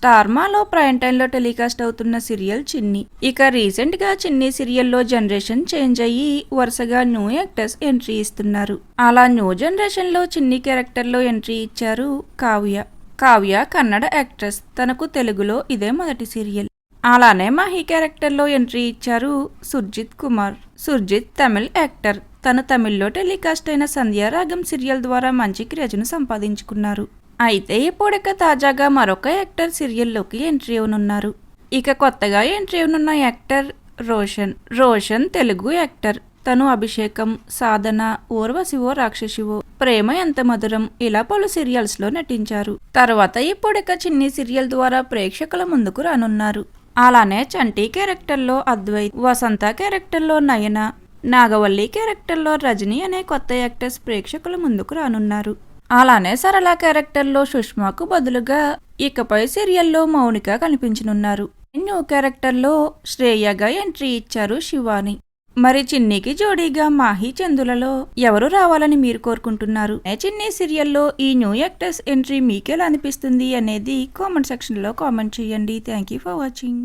Star మాలో prime టైంలో telecast అవుతున్న సీరియల్ చిన్ని. ఇక రీసెంట్ గా చిన్ని సీరియల్లో జనరేషన్ చేంజ్ అయ్యి వరుసగా న్యూ యాక్టర్స్ ఎంట్రీ ఇస్తున్నారు. అలా న్యూ జనరేషన్ లో చిన్ని క్యారెక్టర్ లో ఎంట్రీ ఇచ్చారు కావ్య కన్నడ యాక్ట్రెస్. తనకు తెలుగులో ఇదే మొదటి సీరియల్. అలానే మాహి క్యారెక్టర్ లో ఎంట్రీ ఇచ్చారు సుర్జిత్ కుమార్. సుర్జిత్ తమిళ్ యాక్టర్. తను తమిళ్లో టెలికాస్ట్ అయిన సంధ్యారాగం సీరియల్ ద్వారా మంచి క్రేజ్ను సంపాదించుకున్నారు. అయితే ఇప్పుడిక తాజాగా మరొక యాక్టర్ సీరియల్లోకి ఎంట్రీ అవనున్నారు. ఇక కొత్తగా ఎంట్రీ అవనున్న యాక్టర్ రోషన్ తెలుగు యాక్టర్. తను అభిషేకం, సాధన, ఓర్వశివో రాక్షసివో, ప్రేమ ఎంత మధురం ఇలా పలు సీరియల్స్ లో నటించారు. తర్వాత ఇప్పుడిక చిన్ని సీరియల్ ద్వారా ప్రేక్షకుల ముందుకు రానున్నారు. అలానే చంటి క్యారెక్టర్లో అద్వైత్, వసంత క్యారెక్టర్లో నయన, నాగవల్లి క్యారెక్టర్లో రజని అనే కొత్త యాక్టర్స్ ప్రేక్షకుల ముందుకు రానున్నారు. అలానే సరళ క్యారెక్టర్లో సుష్మాకు బదులుగా ఇకపై సీరియల్లో మౌనిక కనిపించనున్నారు. న్యూ క్యారెక్టర్లో శ్రేయగా ఎంట్రీ ఇచ్చారు శివాని. మరి చిన్నికి జోడీగా మాహి చందులలో ఎవరు రావాలని మీరు కోరుకుంటున్నారు? చిన్ని సీరియల్లో ఈ న్యూ యాక్టర్స్ ఎంట్రీ మీకెలా అనిపిస్తుంది అనేది కామెంట్ సెక్షన్ లో కామెంట్ చేయండి. Thank you for watching.